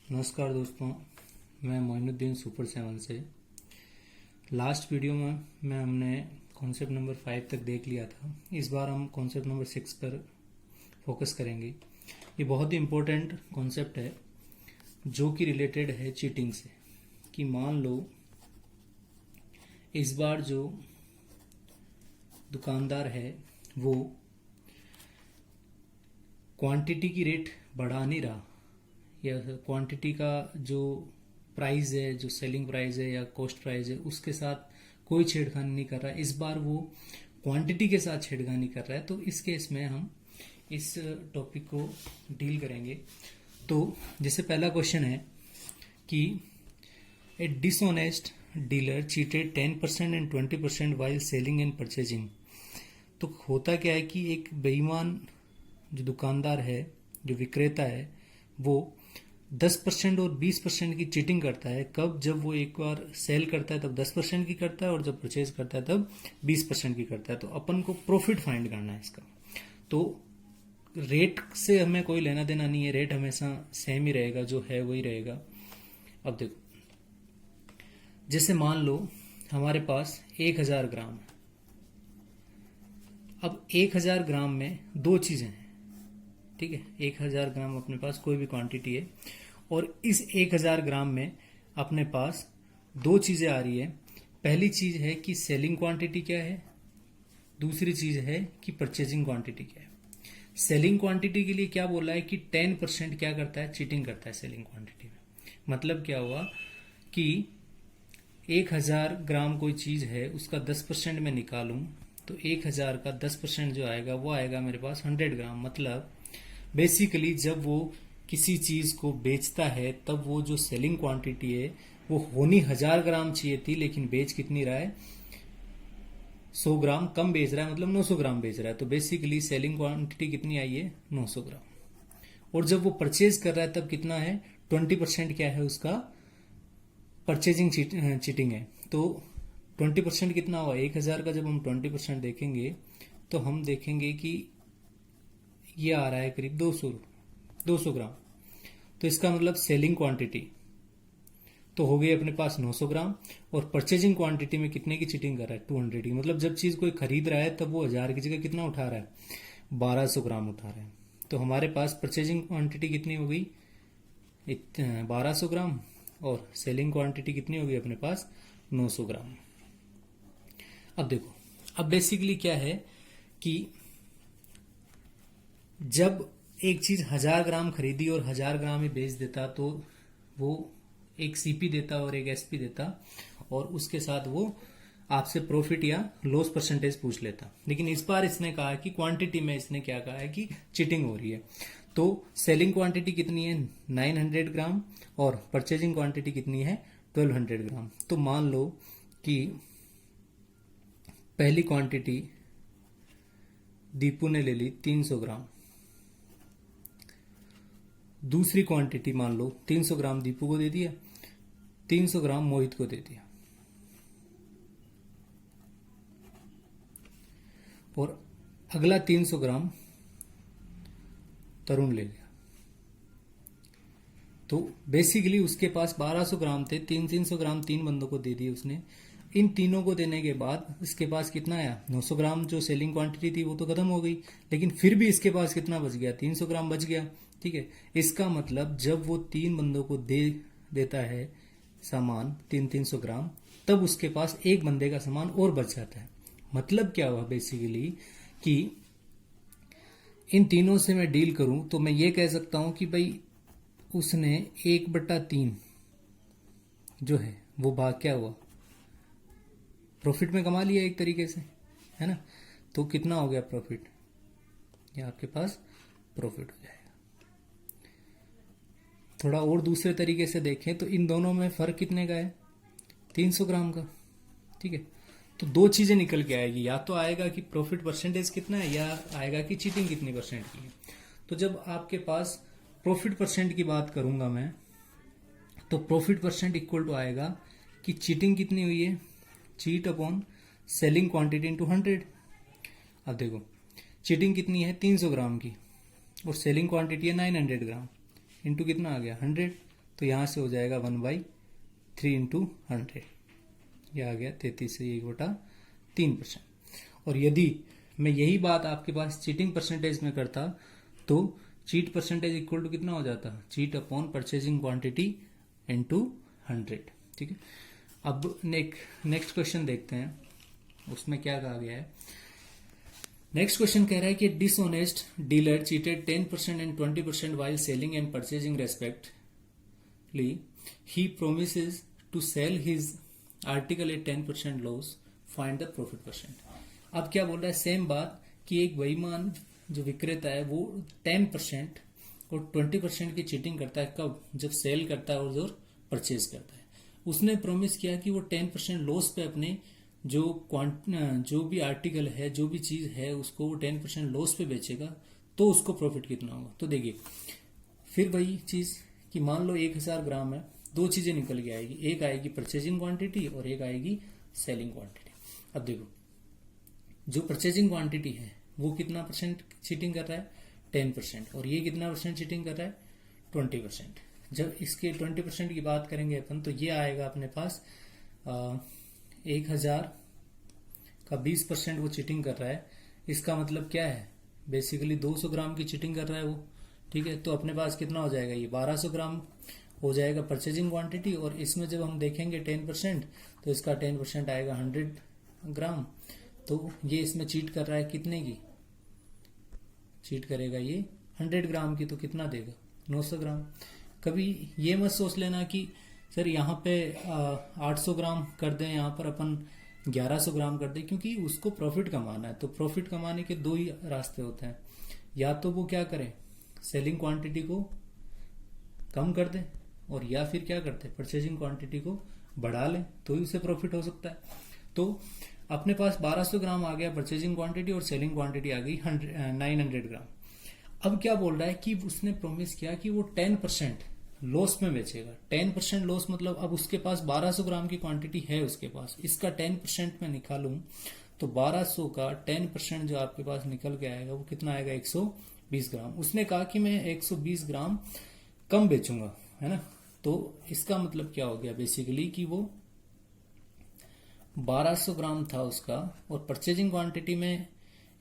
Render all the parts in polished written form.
नमस्कार दोस्तों, मैं मोइनुद्दीन सुपर 7 से। लास्ट वीडियो में हमने कॉन्सेप्ट नंबर 5 तक देख लिया था। इस बार हम कॉन्सेप्ट नंबर 6 पर फोकस करेंगे। ये बहुत ही इम्पोर्टेंट कॉन्सेप्ट है जो कि रिलेटेड है चीटिंग से। कि मान लो इस बार जो दुकानदार है वो क्वांटिटी की रेट बढ़ा नहीं रहा, या क्वांटिटी का जो प्राइस है, जो सेलिंग प्राइस है या कॉस्ट प्राइस है, उसके साथ कोई छेड़खानी नहीं कर रहा है। इस बार वो क्वांटिटी के साथ छेड़खानी कर रहा है। तो इस केस में हम इस टॉपिक को डील करेंगे। तो जैसे पहला क्वेश्चन है कि ए dishonest dealer cheated 10% and 20% while selling and purchasing. तो होता क्या है कि एक बेईमान जो दुकानदार है, जो विक्रेता है, वो 10% और 20% की चीटिंग करता है। कब? जब वो एक बार सेल करता है तब 10% की करता है, और जब परचेज करता है तब 20% की करता है। तो अपन को प्रॉफिट फाइंड करना है इसका। तो रेट से हमें कोई लेना देना नहीं है, रेट हमेशा सेम ही रहेगा, जो है वही रहेगा। अब देखो, जैसे मान लो हमारे पास 1000 ग्राम है। अब 1000 ग्राम में दो चीजें हैं, ठीक है। 1000 ग्राम अपने पास कोई भी क्वांटिटी है, और इस 1000 ग्राम में अपने पास दो चीजें आ रही है। पहली चीज है कि सेलिंग क्वांटिटी क्या है, दूसरी चीज है कि परचेजिंग क्वांटिटी क्या है। सेलिंग क्वांटिटी के लिए क्या बोला है कि 10% क्या करता है, चीटिंग करता है सेलिंग क्वांटिटी में। मतलब क्या हुआ कि 1000 ग्राम कोई चीज है, उसका 10% मैं निकालूं तो 1000 का 10% जो आएगा वो आएगा मेरे पास 100 ग्राम। मतलब बेसिकली जब वो किसी चीज को बेचता है तब वो जो सेलिंग क्वांटिटी है वो होनी 1000 ग्राम चाहिए थी, लेकिन बेच कितनी रहा है, 100 ग्राम कम बेच रहा है, मतलब 900 ग्राम बेच रहा है। तो बेसिकली सेलिंग क्वांटिटी कितनी आई है, 900 ग्राम। और जब वो परचेज कर रहा है तब कितना है, 20% क्या है उसका, परचेजिंग चीटिंग है। तो 20% कितना हुआ, 1000 का जब हम 20% देखेंगे तो हम देखेंगे कि ये आ रहा है करीब 200 ग्राम। तो इसका मतलब सेलिंग क्वांटिटी तो हो गई अपने पास 900 ग्राम, और परचेजिंग क्वांटिटी में कितने की चीटिंग कर रहा है, 200 की। मतलब जब चीज कोई खरीद रहा है तब वो 1000 की जगह कितना उठा रहा है, 1200 ग्राम उठा रहा है। तो हमारे पास परचेजिंग क्वांटिटी कितनी हो गई, 1200 ग्राम, और सेलिंग क्वांटिटी कितनी होगी अपने पास, 900 ग्राम। अब देखो, अब बेसिकली क्या है कि जब एक चीज 1000 ग्राम खरीदी और 1000 ग्राम ही बेच देता तो वो एक सीपी देता और एक एसपी देता, और उसके साथ वो आपसे प्रॉफिट या लॉस परसेंटेज पूछ लेता। लेकिन इस बार इसने कहा कि क्वांटिटी में इसने क्या कहा है कि चीटिंग हो रही है। तो सेलिंग क्वांटिटी कितनी है, 900 ग्राम, और परचेजिंग क्वांटिटी कितनी है, 1200 ग्राम। तो मान लो कि पहली क्वांटिटी दीपू ने ले ली 300 ग्राम, दूसरी क्वांटिटी मान लो 300 ग्राम दीपू को दे दिया, 300 ग्राम मोहित को दे दिया, और अगला 300 ग्राम तरुण ले गया। तो बेसिकली उसके पास 1200 ग्राम थे, 300 ग्राम तीन बंदों को दे दिए उसने। इन तीनों को देने के बाद इसके पास कितना आया, 900 ग्राम जो सेलिंग क्वांटिटी थी वो तो खत्म हो गई, लेकिन फिर भी इसके पास कितना बच गया, 300 ग्राम बच गया, ठीक है। इसका मतलब जब वो तीन बंदों को देता है सामान 300 ग्राम, तब उसके पास एक बंदे का सामान और बच जाता है। मतलब क्या हुआ बेसिकली कि इन तीनों से मैं डील करूं तो मैं ये कह सकता हूं कि भाई उसने 1/3 जो है वो भाग क्या हुआ, प्रॉफिट में कमा लिया एक तरीके से, है ना। तो कितना हो गया प्रॉफिट, ये आपके पास प्रॉफिट हो जाएगा। थोड़ा और दूसरे तरीके से देखें तो इन दोनों में फर्क कितने का है, 300 ग्राम का, ठीक है। तो दो चीजें निकल के आएगी, या तो आएगा कि प्रॉफिट परसेंटेज कितना है, या आएगा कि चीटिंग कितनी परसेंट की है। तो जब आपके पास प्रॉफिट परसेंट की बात करूंगा मैं, तो प्रॉफिट परसेंट इक्वल टू आएगा कि चीटिंग कितनी हुई है, cheat upon selling quantity into 100। अब देखो, चीटिंग कितनी है, 300 ग्राम की, और सेलिंग क्वांटिटी है 900 ग्राम, इंटू कितना आ गया, 100। तो यहाँ से हो जाएगा 1/3 इंटू 100, यह आ गया 33 से 1/3%। और यदि मैं यही बात आपके पास चीटिंग परसेंटेज में करता तो चीट परसेंटेज इक्वल टू कितना हो जाता, cheat upon purchasing quantity into 100। ठीक है, अब नेक्स्ट क्वेश्चन देखते हैं, उसमें क्या कहा गया है। नेक्स्ट क्वेश्चन कह रहा है कि dishonest dealer cheated 10% and 20% while selling and purchasing respectively, he promises to sell his article at 10% loss, find the profit percent. अब क्या बोल रहा है, सेम बात कि एक बेईमान जो विक्रेता है वो 10% और 20% की चीटिंग करता है, कब, जब सेल करता है और जो परचेज करता है। उसने प्रॉमिस किया कि वो 10% लॉस पे अपने जो भी आर्टिकल है, जो भी चीज है, उसको वो 10% लॉस पे बेचेगा, तो उसको प्रॉफिट कितना होगा। तो देखिए फिर वही चीज कि मान लो 1000 ग्राम है, दो चीजें निकल के आएगी, एक आएगी परचेजिंग क्वांटिटी और एक आएगी सेलिंग क्वांटिटी। अब देखो जो परचेजिंग क्वांटिटी है वो कितना परसेंट चीटिंग कर रहा है, 10%, और ये कितना परसेंट चीटिंग कर रहा है, 20%। जब इसके 20% की बात करेंगे अपन तो ये आएगा अपने पास 1000 का 20% वो चीटिंग कर रहा है। इसका मतलब क्या है, बेसिकली 200 ग्राम की चीटिंग कर रहा है वो। ठीक है, तो अपने पास कितना हो जाएगा, ये 1200 ग्राम हो जाएगा परचेजिंग क्वांटिटी, और इसमें जब हम देखेंगे 10% तो इसका 10% आएगा 100 ग्राम। तो ये इसमें चीट कर रहा है कितने की, चीट करेगा ये 100 ग्राम की, तो कितना देगा, 900 ग्राम। कभी ये मत सोच लेना कि सर यहाँ पे 800 ग्राम कर दें, यहाँ पर अपन 1100 ग्राम कर दें, क्योंकि उसको प्रॉफिट कमाना है। तो प्रॉफिट कमाने के दो ही रास्ते होते हैं, या तो वो क्या करें, सेलिंग क्वांटिटी को कम कर दें, और या फिर क्या करते हैं, परचेजिंग क्वांटिटी को बढ़ा लें, तो ही उसे प्रॉफिट हो सकता है। तो अपने पास 1200 ग्राम आ गया परचेजिंग क्वांटिटी और सेलिंग क्वांटिटी आ गई 900 ग्राम। अब क्या बोल रहा है कि उसने प्रॉमिस किया कि वो 10% लॉस में बेचेगा। 10% लॉस मतलब अब उसके पास 1200 ग्राम की क्वांटिटी है उसके पास, इसका 10% मैं निकालूं तो 1200 का 10% जो आपके पास निकल के आएगा वो कितना आएगा, 120 ग्राम। उसने कहा कि मैं 120 ग्राम कम बेचूंगा, है ना। तो इसका मतलब क्या हो गया बेसिकली कि वो 1200 ग्राम था उसका, और परचेजिंग क्वांटिटी में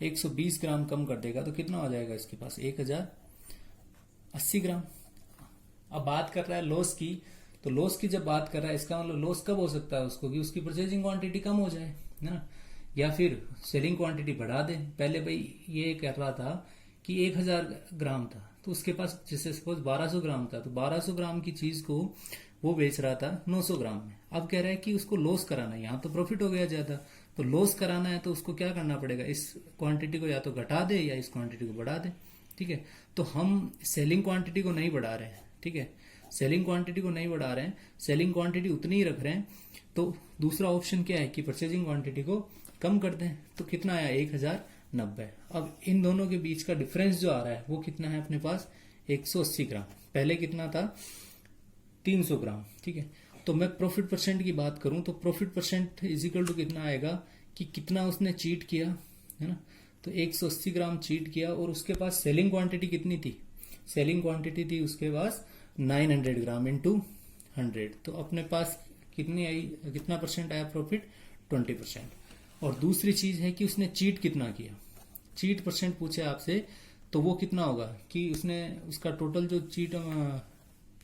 120 ग्राम कम कर देगा, तो कितना हो जाएगा इसके पास, 1080 ग्राम। अब बात कर रहा है लॉस की, तो लॉस की जब बात कर रहा है इसका मतलब लॉस कब हो सकता है उसको, कि उसकी परचेजिंग क्वांटिटी कम हो जाए, है ना, या फिर सेलिंग क्वांटिटी बढ़ा दे। पहले भाई ये कह रहा था कि 1000 ग्राम था, तो उसके पास जैसे सपोज 1200 ग्राम था, तो 1200 ग्राम की चीज को वो बेच रहा था 900 ग्राम में। अब कह रहा है कि उसको लॉस कराना है, यहाँ तो प्रॉफिट हो गया ज्यादा, तो लॉस कराना है तो उसको क्या करना पड़ेगा, इस क्वांटिटी को या तो घटा दे या इस क्वांटिटी को बढ़ा दे। ठीक है, तो हम सेलिंग क्वांटिटी को नहीं बढ़ा रहे हैं, ठीक है, सेलिंग क्वांटिटी को नहीं बढ़ा रहे हैं, सेलिंग क्वांटिटी उतनी ही रख रहे हैं। तो दूसरा ऑप्शन क्या है कि परचेजिंग क्वांटिटी को कम कर दें। तो कितना आया, 1090। अब इन दोनों के बीच का डिफरेंस जो आ रहा है वो कितना है अपने पास, 180 ग्राम। पहले कितना था, 300 ग्राम। ठीक है, तो मैं प्रॉफिट परसेंट की बात करूं तो प्रॉफिट परसेंट इजिकल टू कितना आएगा कि कितना उसने चीट किया, है ना। तो 180 ग्राम चीट किया, और उसके पास सेलिंग क्वांटिटी कितनी थी, सेलिंग क्वांटिटी थी उसके पास 900 ग्राम इंटू 100। तो अपने पास कितनी आई, कितना परसेंट आया प्रॉफिट, 20%। और दूसरी चीज है कि उसने चीट कितना किया, चीट परसेंट पूछे आपसे, तो वो कितना होगा कि उसने उसका टोटल जो चीट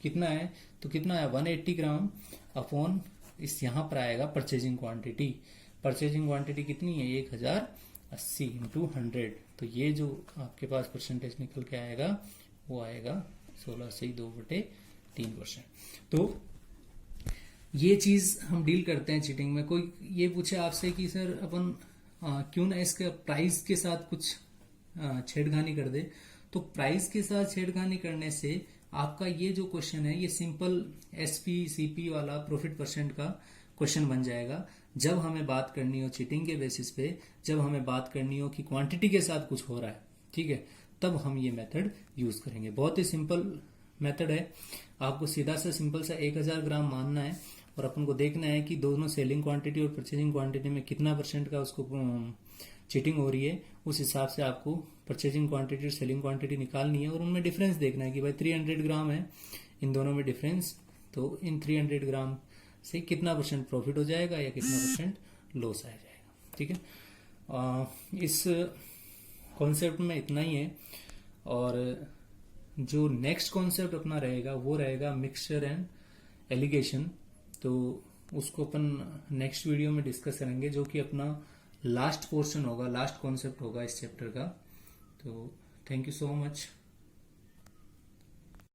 कितना है, तो कितना है 180 ग्राम अपॉन इस यहां पर आएगा परचेजिंग क्वांटिटी। परचेजिंग क्वांटिटी कितनी है, 1080 इंटू 100। तो ये जो आपके पास परसेंटेज निकल के आएगा वो आएगा 16 से 2/3%। तो ये चीज हम डील करते हैं चीटिंग में। कोई ये पूछे आपसे कि सर अपन क्यों ना इसके प्राइस के साथ कुछ छेड़खानी कर दे, तो प्राइस के साथ छेड़खानी करने से आपका ये जो क्वेश्चन है ये सिंपल एसपी सीपी वाला प्रॉफिट परसेंट का क्वेश्चन बन जाएगा। जब हमें बात करनी हो चीटिंग के बेसिस पे, जब हमें बात करनी हो कि क्वांटिटी के साथ कुछ हो रहा है, ठीक है, तब हम ये मेथड यूज करेंगे। बहुत ही सिंपल मेथड है, आपको सीधा सा सिंपल सा 1000 ग्राम मानना है, और अपन को देखना है कि दोनों सेलिंग क्वांटिटी और परचेजिंग क्वांटिटी में कितना परसेंट का उसको चीटिंग हो रही है। उस हिसाब से आपको परचेजिंग क्वांटिटी और सेलिंग क्वांटिटी निकालनी है, और उनमें डिफरेंस देखना है कि भाई 300 ग्राम है, इन दोनों में डिफरेंस तो इन 300 ग्राम से कितना परसेंट प्रॉफिट हो जाएगा या कितना परसेंट लॉस आ जाएगा। ठीक है, इस कॉन्सेप्ट में इतना ही है। और जो नेक्स्ट कॉन्सेप्ट अपना रहेगा वो रहेगा मिक्सचर एंड एलिगेशन। तो उसको अपन नेक्स्ट वीडियो में डिस्कस करेंगे, जो कि अपना लास्ट पोर्शन होगा, लास्ट कॉन्सेप्ट होगा इस चैप्टर का। तो थैंक यू सो मच।